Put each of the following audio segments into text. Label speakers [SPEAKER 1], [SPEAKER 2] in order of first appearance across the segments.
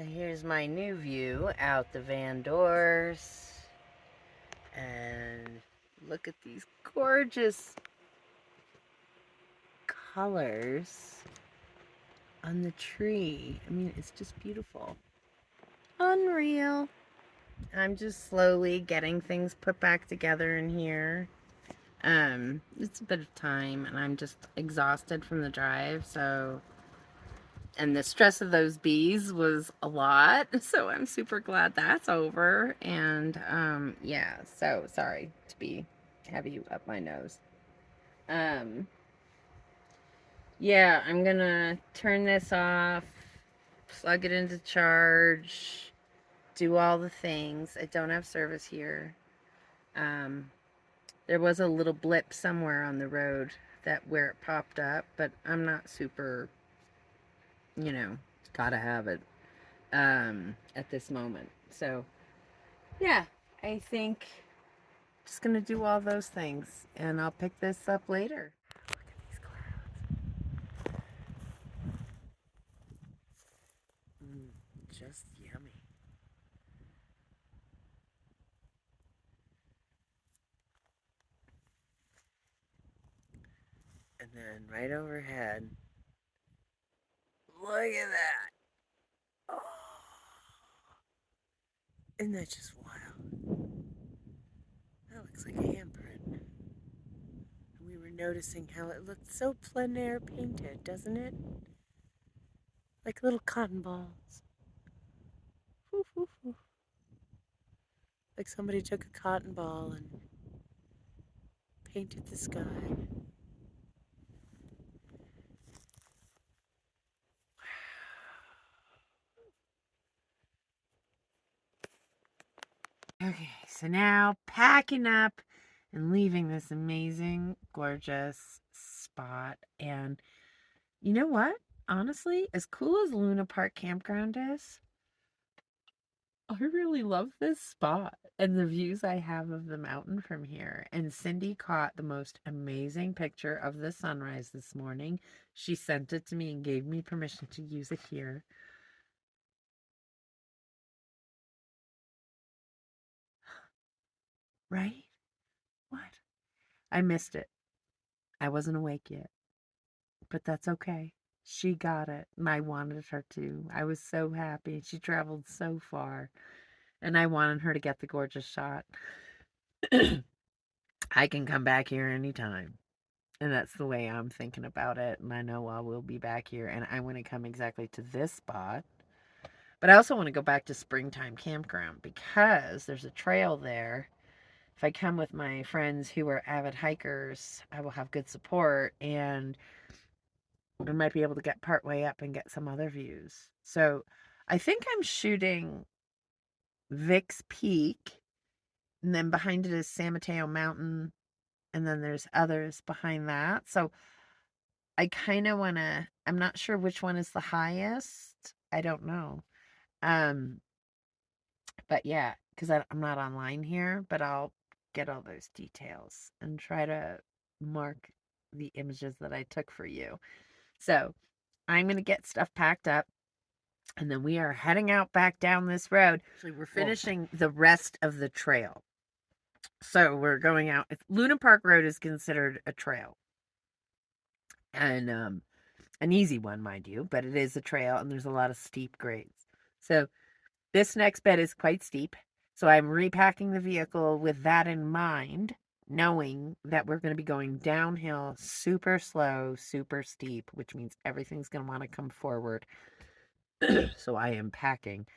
[SPEAKER 1] So here's my new view out the van doors. And look at these gorgeous colors on the tree. I mean, it's just beautiful. Unreal. I'm just slowly getting things put back together in here. It's a bit of time and I'm just exhausted from the drive, and the stress of those bees was a lot, so I'm super glad that's over. And yeah, so sorry to have you up my nose. Yeah, I'm gonna turn this off, plug it into charge, do all the things. I don't have service here. There was a little blip somewhere on the road where it popped up, but I'm not super, gotta have it at this moment. So yeah, I think just gonna do all those things and I'll pick this up later. Look at these clouds. Just yummy. And then right overhead, look at that. Oh, isn't that just wild? That looks like a handprint. And we were noticing how it looked so plein air painted, doesn't it? Like little cotton balls. Woo, woo, woo. Like somebody took a cotton ball and painted the sky. Okay, so now packing up and leaving this amazing, gorgeous spot. And you know what? Honestly, as cool as Luna Park Campground is, I really love this spot and the views I have of the mountain from here. And Cindy caught the most amazing picture of the sunrise this morning. She sent it to me and gave me permission to use it here. Right? What? I missed it. I wasn't awake yet. But that's okay. She got it, and I wanted her to. I was so happy. She traveled so far, and I wanted her to get the gorgeous shot. I can come back here anytime. And that's the way I'm thinking about it. And I know I will be back here, and I want to come exactly to this spot. But I also want to go back to Springtime Campground because there's a trail there. If I come with my friends who are avid hikers, I will have good support, and I might be able to get part way up and get some other views. So I think I'm shooting Vic's Peak, and then behind it is San Mateo Mountain, and then there's others behind that. So I kind of want to, I'm not sure which one is the highest. I don't know. But yeah, because I'm not online here, but I'll get all those details and try to mark the images that I took for you. So I'm going to get stuff packed up, and then we are heading out back down this road. Actually, we're finishing the rest of the trail. So we're going out. Luna Park Road is considered a trail. And an easy one, mind you, but it is a trail, and there's a lot of steep grades. So this next bed is quite steep. So I'm repacking the vehicle with that in mind, knowing that we're going to be going downhill, super slow, super steep, which means everything's going to want to come forward. So I am packing,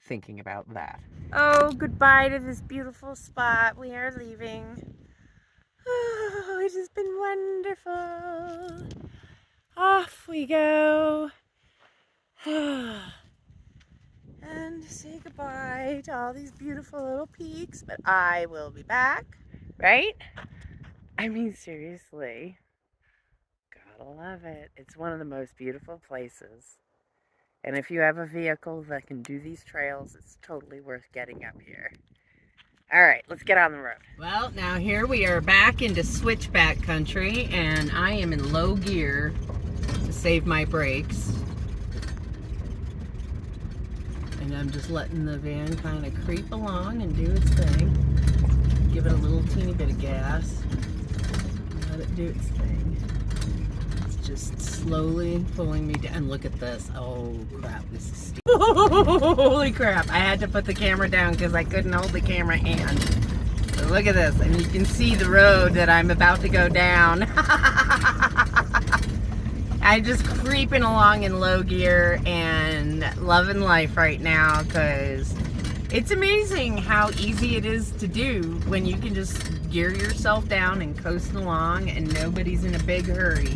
[SPEAKER 1] thinking about that. Oh, goodbye to this beautiful spot. We are leaving. Oh, it has been wonderful. Off we go. And say goodbye to all these beautiful little peaks, but I will be back, right? I mean, seriously. Gotta love it. It's one of the most beautiful places. And if you have a vehicle that can do these trails, it's totally worth getting up here. All right, let's get on the road. Well, now here we are back into switchback country, and I am in low gear to save my brakes. And I'm just letting the van kind of creep along and do its thing. Give it a little teeny bit of gas. Let it do its thing. It's just slowly pulling me down. Look at this. Oh crap, this is steep. Holy crap. I had to put the camera down because I couldn't hold the camera hand. So look at this. And you can see the road that I'm about to go down. I'm just creeping along in low gear and loving life right now because it's amazing how easy it is to do when you can just gear yourself down and coast along and nobody's in a big hurry.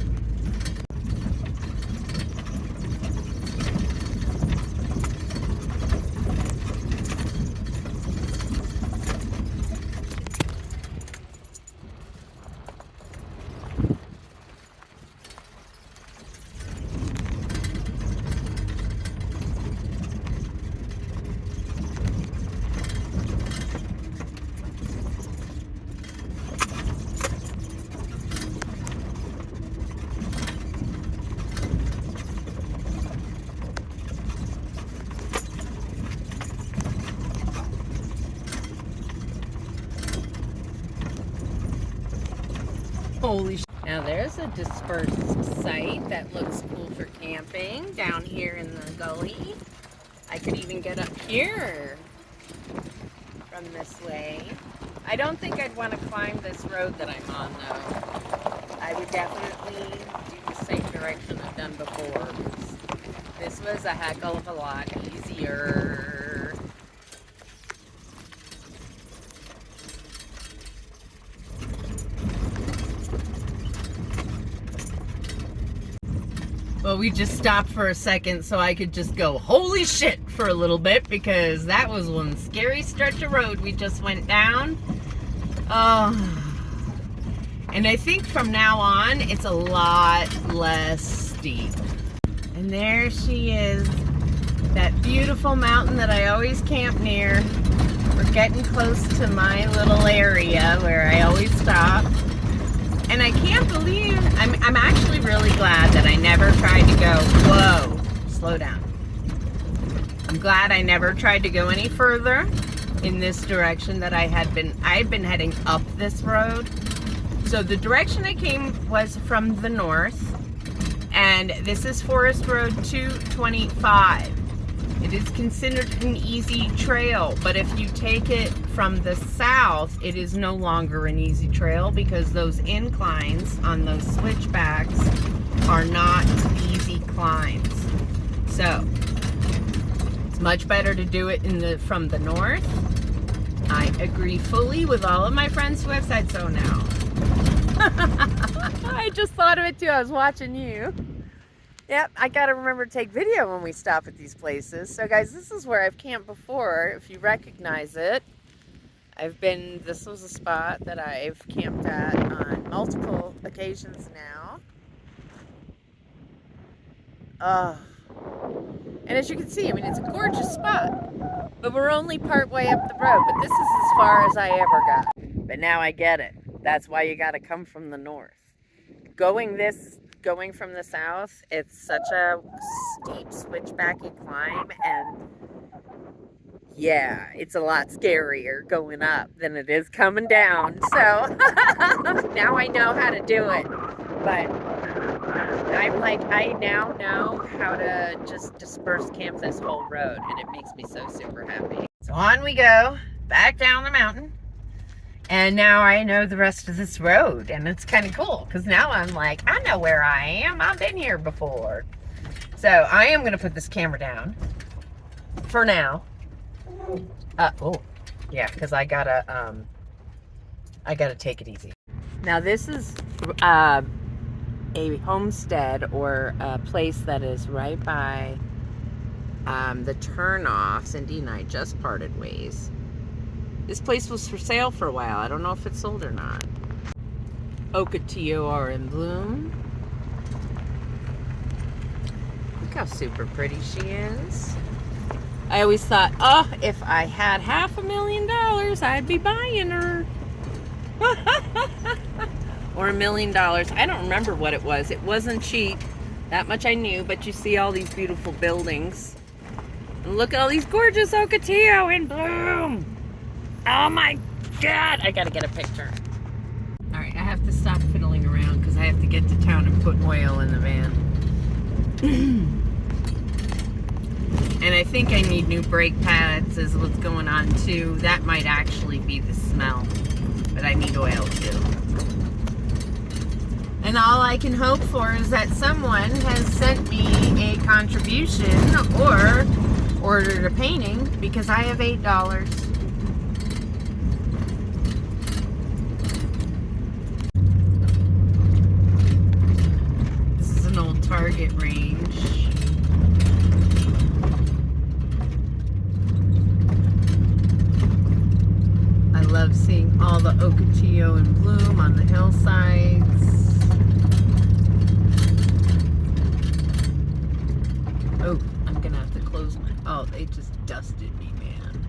[SPEAKER 1] Holy sh! Now there's a dispersed site that looks cool for camping down here in the gully. I could even get up here from this way. I don't think I'd want to climb this road that I'm on though. I would definitely do the same direction I've done before. This was a heck of a lot easier. Well, we just stopped for a second so I could just go, holy shit, for a little bit, because that was one scary stretch of road we just went down. And I think from now on, it's a lot less steep. And there she is, that beautiful mountain that I always camp near. We're getting close to my little area where I always stop. And I can't believe, I'm actually really glad that I never tried to go, whoa, slow down. I'm glad I never tried to go any further in this direction that I've been heading up this road. So the direction I came was from the north, and this is Forest Road 225. It is considered an easy trail, but if you take it from the south, it is no longer an easy trail because those inclines on those switchbacks are not easy climbs. So it's much better to do it from the north. I agree fully with all of my friends who have said so now. I just thought of it too. I was watching you. Yep, I gotta remember to take video when we stop at these places. So guys, this is where I've camped before, if you recognize it. This was a spot that I've camped at on multiple occasions now. And as you can see, I mean, it's a gorgeous spot. But we're only part way up the road, but this is as far as I ever got. But now I get it. That's why you gotta come from the north. Going from the south, it's such a steep switchbacky climb, and yeah, it's a lot scarier going up than it is coming down. So now I know how to do it, but I'm like, I now know how to just disperse camp this whole road, and it makes me so super happy. So on we go, back down the mountain. And now I know the rest of this road, and it's kind of cool because now I'm like, I know where I am. I've been here before. So I am going to put this camera down for now. Oh, yeah, because I gotta take it easy. Now this is a homestead or a place that is right by the turnoff. Cindy and I just parted ways. This place was for sale for a while. I don't know if it's sold or not. Ocotillo are in bloom. Look how super pretty she is. I always thought, oh, if I had $500,000, I'd be buying her. Or $1 million. I don't remember what it was. It wasn't cheap. That much I knew, but you see all these beautiful buildings. Look at all these gorgeous ocotillo in bloom. Oh my God, I gotta get a picture. All right, I have to stop fiddling around because I have to get to town and put oil in the van. And I think I need new brake pads is what's going on too. That might actually be the smell, but I need oil too. And all I can hope for is that someone has sent me a contribution or ordered a painting because I have $8. This is an old Target range. I love seeing all the ocotillo in bloom on the hillsides. Oh, I'm gonna have to close my... Oh, they just dusted me, man.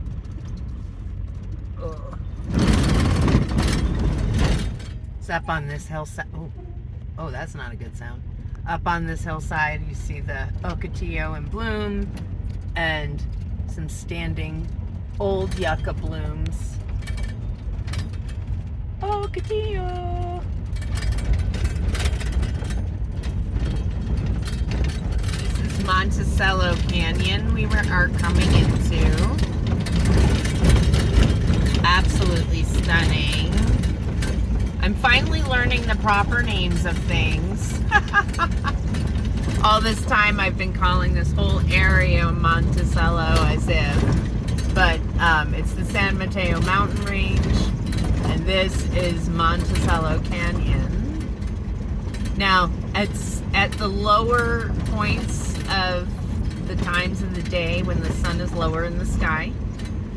[SPEAKER 1] Oh. It's up on this hillside. Oh, that's not a good sound. Up on this hillside, you see the ocotillo in bloom and some standing old yucca blooms. Ocotillo! This is Monticello Canyon we are coming into. Absolutely stunning. I'm finally learning the proper names of things. All this time I've been calling this whole area Monticello as if, but it's the San Mateo mountain range. And this is Monticello Canyon. Now, at the lower points of the times of the day when the sun is lower in the sky,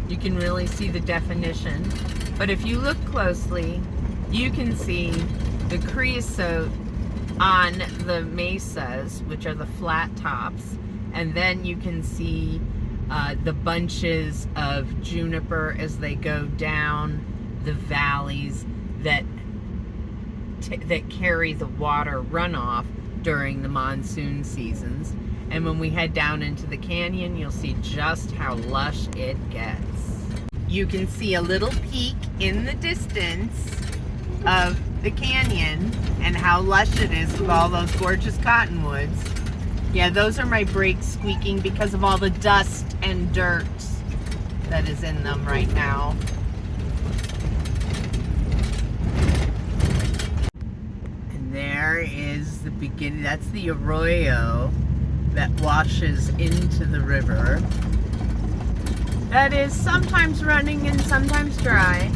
[SPEAKER 1] you can really see the definition. But if you look closely, you can see the creosote on the mesas, which are the flat tops, and then you can see the bunches of juniper as they go down the valleys that carry the water runoff during the monsoon seasons. And when we head down into the canyon, you'll see just how lush it gets. You can see a little peak in the distance of the canyon and how lush it is with all those gorgeous cottonwoods. Yeah, those are my brakes squeaking because of all the dust and dirt that is in them right now. There is the beginning. That's the arroyo that washes into the river. That is sometimes running and sometimes dry.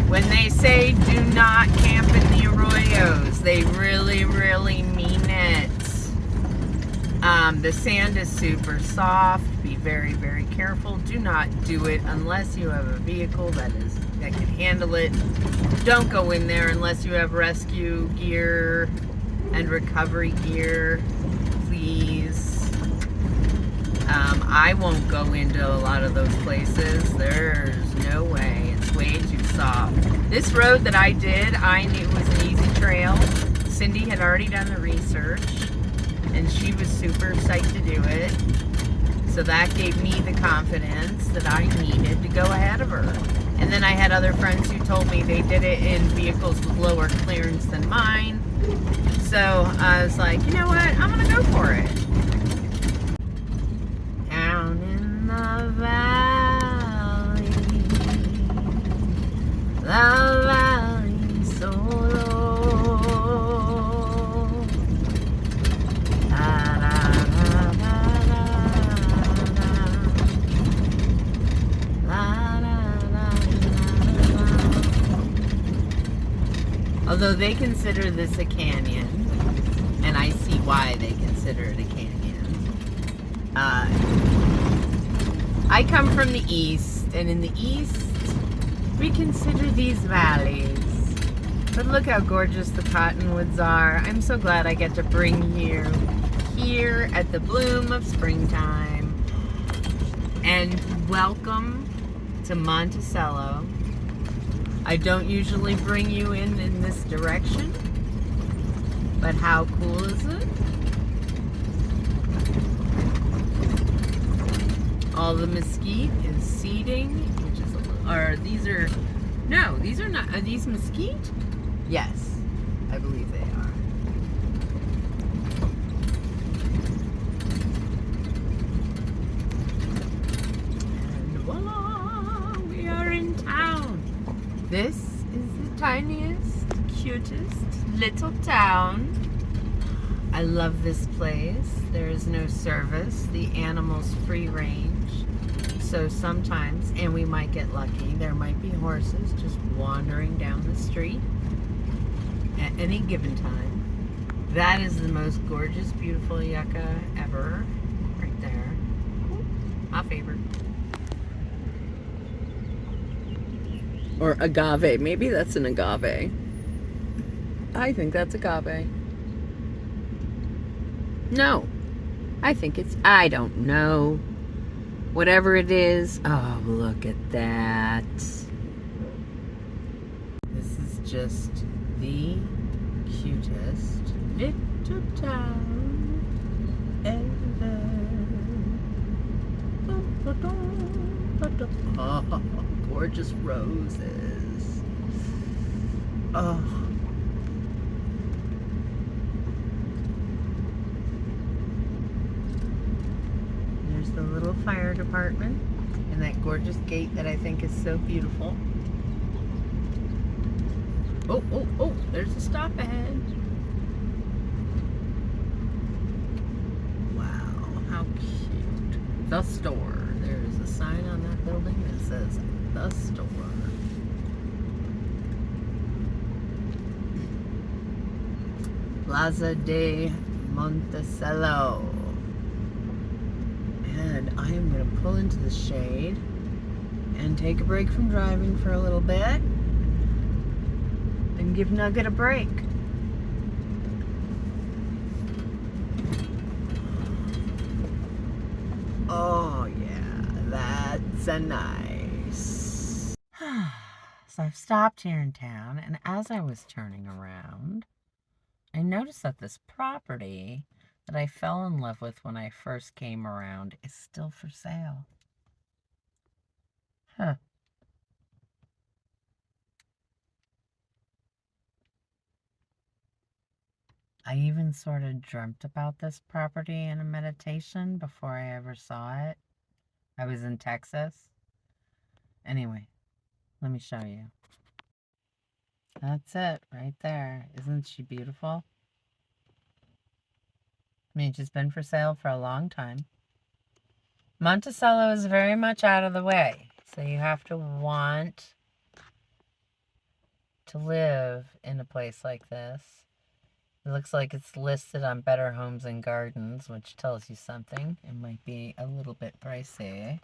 [SPEAKER 1] When they say do not camp in the arroyos, they really, really mean it. The sand is super soft. Be very, very careful. Do not do it unless you have a vehicle that can handle it. Don't go in there unless you have rescue gear and recovery gear, please. I won't go into a lot of those places. There's no way. It's way too soft. This road that I did, I knew was an easy trail. Cindy had already done the research, and she was super psyched to do it. So that gave me the confidence that I needed to go ahead of her. And then I had other friends who told me they did it in vehicles with lower clearance than mine. So I was like, you know what? I'm going to go for it. Down in the valley, so low. Although they consider this a canyon, and I see why they consider it a canyon. I come from the east, and in the east, we consider these valleys. But look how gorgeous the cottonwoods are. I'm so glad I get to bring you here at the bloom of springtime. And welcome to Monticello. I don't usually bring you in this direction, but how cool is it? All the mesquite is seeding, which is a little, or these are, no, these are not, are these mesquite? Yes, I believe they are. And voila, we are in town. This is the tiniest, cutest little town. I love this place. There is no service. The animals free range. So sometimes, and we might get lucky, there might be horses just wandering down the street at any given time. That is the most gorgeous, beautiful yucca ever. Right there. My favorite. Or agave. Maybe that's an agave. I think that's agave. No. I think it's, I don't know. Whatever it is. Oh, look at that. This is just the cutest little town ever. Oh, gorgeous roses. Oh. There's the little fire department and that gorgeous gate that I think is so beautiful. Oh, oh, oh, there's a stop ahead. Wow, how cute. The store. There's a sign on that building that says the store. Plaza de Monticello. And I am going to pull into the shade and take a break from driving for a little bit and give Nugget a break. Oh yeah, that's a nice. So I've stopped here in town, and as I was turning around, I noticed that this property that I fell in love with when I first came around is still for sale. Huh. I even sort of dreamt about this property in a meditation before I ever saw it. I was in Texas. Anyway, let me show you. That's it right there. Isn't she beautiful? I mean, she's been for sale for a long time. Monticello is very much out of the way, so you have to want to live in a place like this. It looks like it's listed on Better Homes and Gardens, which tells you something. It might be a little bit pricey,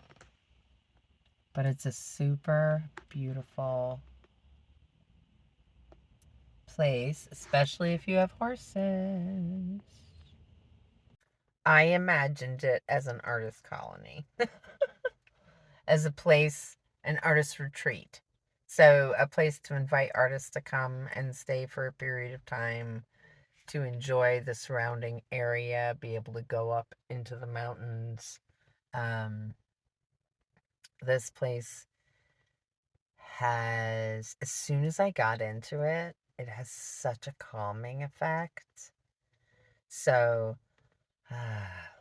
[SPEAKER 1] but it's a super beautiful place, especially if you have horses. I imagined it as an artist colony, as a place, an artist retreat. So a place to invite artists to come and stay for a period of time, to enjoy the surrounding area, be able to go up into the mountains. This place has, as soon as I got into it, it has such a calming effect. So,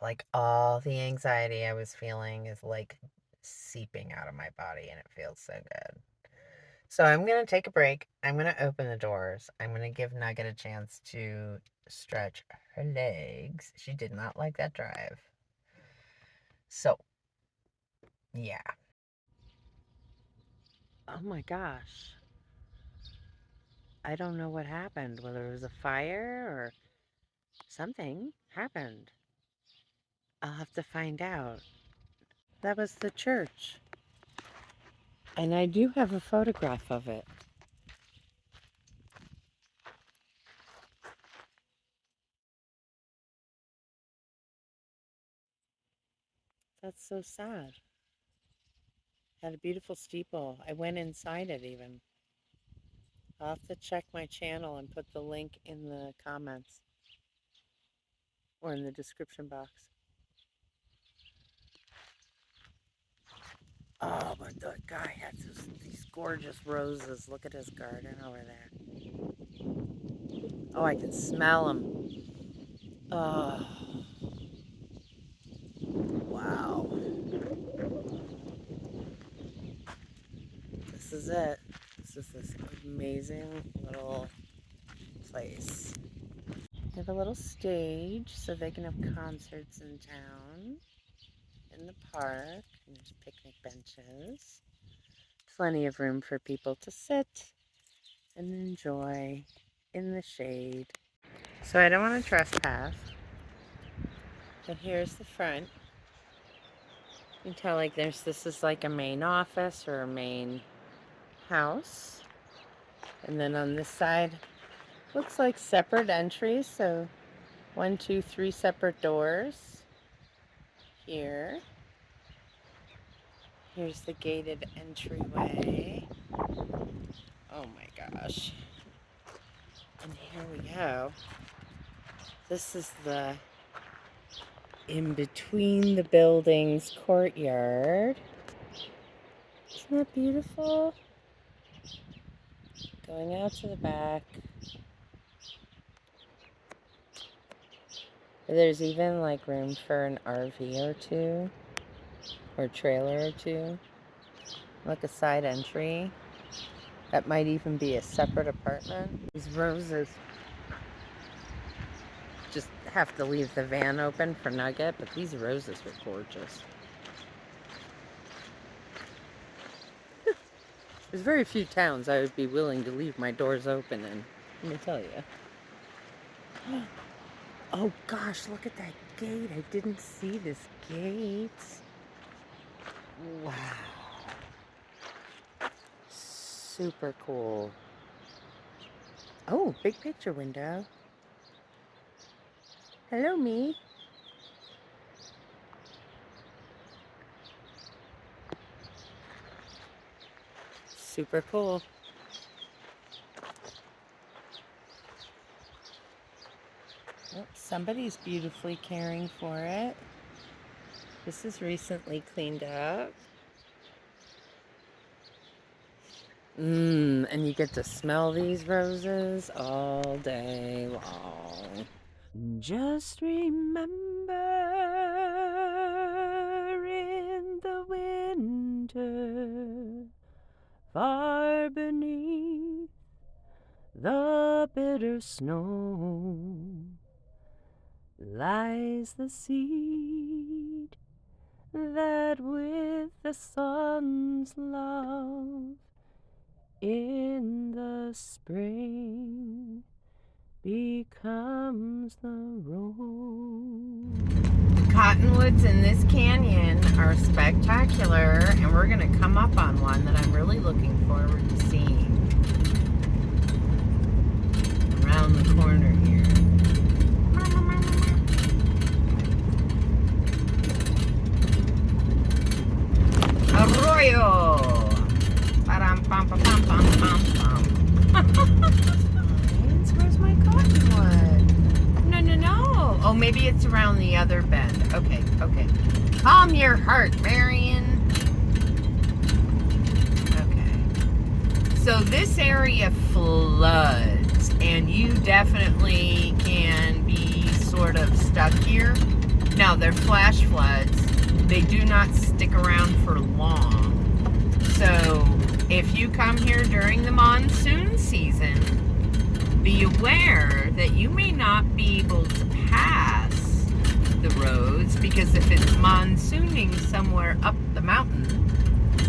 [SPEAKER 1] like all the anxiety I was feeling is like seeping out of my body, and it feels so good. So I'm going to take a break. I'm going to open the doors. I'm going to give Nugget a chance to stretch her legs. She did not like that drive. So, yeah. Oh my gosh. I don't know what happened, whether it was a fire or something happened. I'll have to find out. That was the church. And I do have a photograph of it. That's so sad. Had a beautiful steeple. I went inside it even. I'll have to check my channel and put the link in the comments or in the description box. Oh, but the guy has these gorgeous roses. Look at his garden over there. Oh, I can smell them. Oh, wow. This is it. This is this amazing little place. They have a little stage so they can have concerts in town, in the park, and there's picnic benches. Plenty of room for people to sit and enjoy in the shade. So I don't want to trespass, but here's the front. You can tell like this is like a main office or a main house. And then on this side, looks like separate entries. So 1, 2, 3 separate doors here. Here's the gated entryway. Oh my gosh. And here we go. This is the in between the buildings courtyard. Isn't that beautiful? Going out to the back. There's even like room for an RV or two, or trailer or two. Like a side entry. That might even be a separate apartment. These roses. Just have to leave the van open for Nugget, but these roses are gorgeous. There's very few towns I would be willing to leave my doors open in, let me tell you. Oh gosh, look at that gate. I didn't see this gate. Wow. Super cool. Oh, big picture window. Hello, me. Super cool. Oh, somebody's beautifully caring for it. This is recently cleaned up. And you get to smell these roses all day long. Just remember in the winter, far beneath the bitter snow, lies the seed that with the sun's love in the spring becomes the rose. The cottonwoods in this canyon are spectacular, and we're going to come up on one that I'm really looking forward to seeing around the corner here. Arroyo! Where's my cottonwood? No. Oh, maybe it's around the other bend. Okay. Calm your heart, Marion. Okay. So this area floods, and you definitely can be sort of stuck here. Now, they're flash floods. They do not stick around for long. So if you come here during the monsoon season, be aware that you may not be able to pass the roads, because if it's monsooning somewhere up the mountain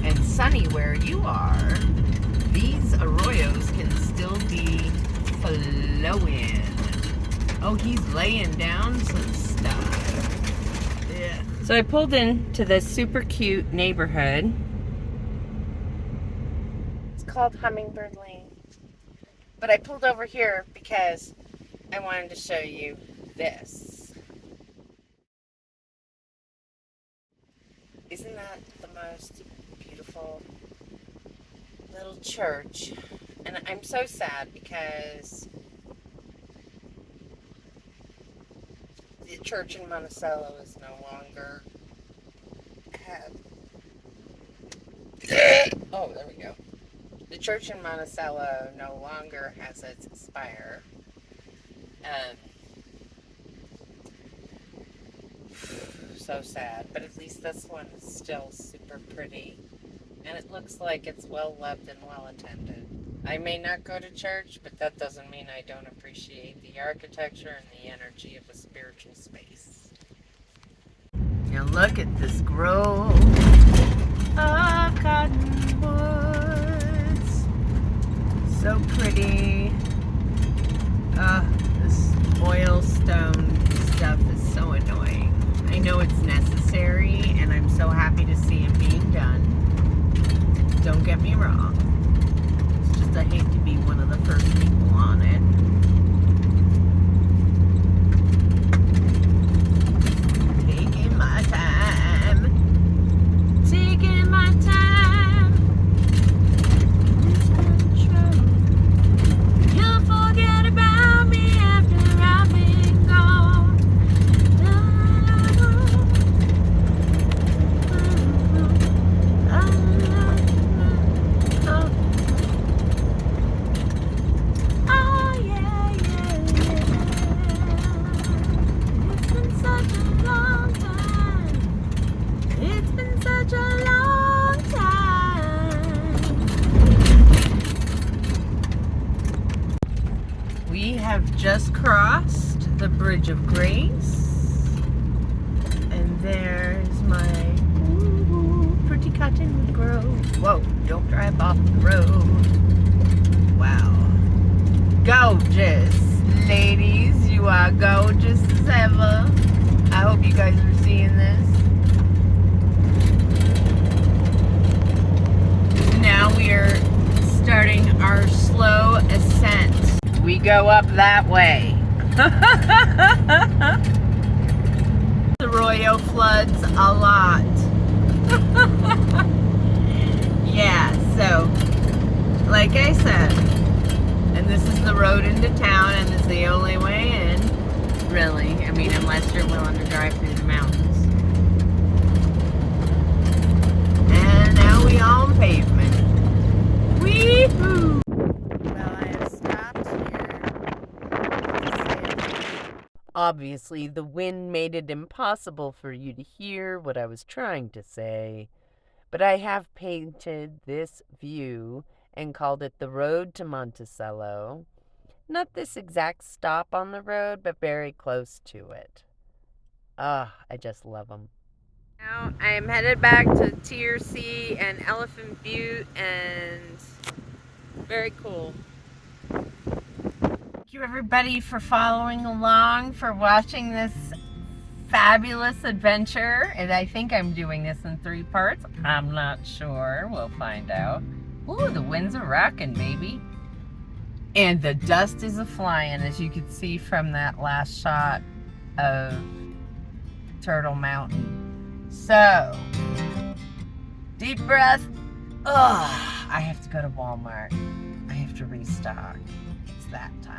[SPEAKER 1] and sunny where you are, these arroyos can still be flowing. Oh, he's laying down some stuff. Yeah. So I pulled into this super cute neighborhood. Called Hummingbird Lane. But I pulled over here because I wanted to show you this. Isn't that the most beautiful little church? And I'm so sad because the church in Monticello is no longer have. Oh, there we go. The church in Monticello no longer has its spire. So sad, but at least this one is still super pretty, and it looks like it's well loved and well attended. I may not go to church, but that doesn't mean I don't appreciate the architecture and the energy of a spiritual space. Now look at this grove of cottonwoods. So pretty. This oil stone stuff is so annoying. I know it's necessary, and I'm so happy to see it being done. Don't get me wrong. It's just I hate to be one of the first people on it. Taking my time. Taking my time. Lose control. You'll forget about me after I've been gone. Just crossed the Bridge of Grace, and there's my pretty cottonwood grove. Whoa, don't drive off the road. Wow. Gorgeous, ladies. You are gorgeous as ever. I hope you guys are seeing this. Now we are starting our slow ascent. We go up that way. The Arroyo floods a lot. Yeah, so, like I said, and this is the road into town, and it's the only way in, really. I mean, unless you're willing to drive through the mountains. And now we on pavement. Wee-hoo! Obviously, the wind made it impossible for you to hear what I was trying to say, but I have painted this view and called it the road to Monticello. Not this exact stop on the road, but very close to it. I just love them. Now I'm headed back to TRC and Elephant Butte, and very cool. Thank you everybody for following along, for watching this fabulous adventure. And I think I'm doing this in 3 parts. I'm not sure. We'll find out. Ooh, the winds are rocking, baby. And the dust is a-flying, as you can see from that last shot of Turtle Mountain. So, deep breath. Ugh, I have to go to Walmart. I have to restock. It's that time.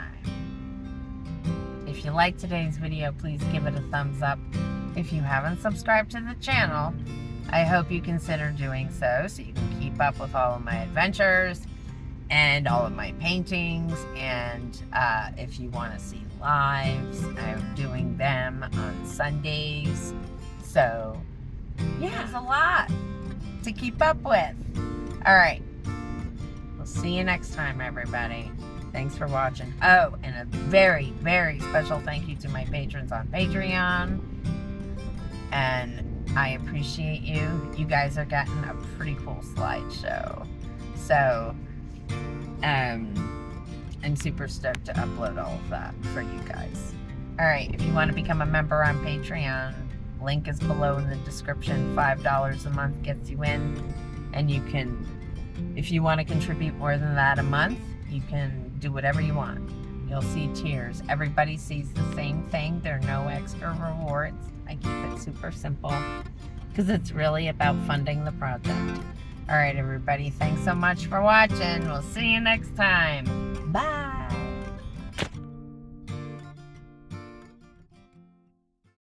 [SPEAKER 1] If you like today's video, please give it a thumbs up. If you haven't subscribed to the channel, I hope you consider doing so you can keep up with all of my adventures and all of my paintings. And if you want to see lives, I'm doing them on Sundays. So, yeah, there's a lot to keep up with. All right. We'll see you next time, everybody. Thanks for watching. Oh, and a very, very special thank you to my patrons on Patreon. And I appreciate you. You guys are getting a pretty cool slideshow. So, I'm super stoked to upload all of that for you guys. Alright, if you want to become a member on Patreon, link is below in the description. $5 a month gets you in. And you can, if you want to contribute more than that a month, you can do whatever you want. You'll see tiers. Everybody sees the same thing. There are no extra rewards. I keep it super simple because it's really about funding the project. All right, everybody. Thanks so much for watching. We'll see you next time.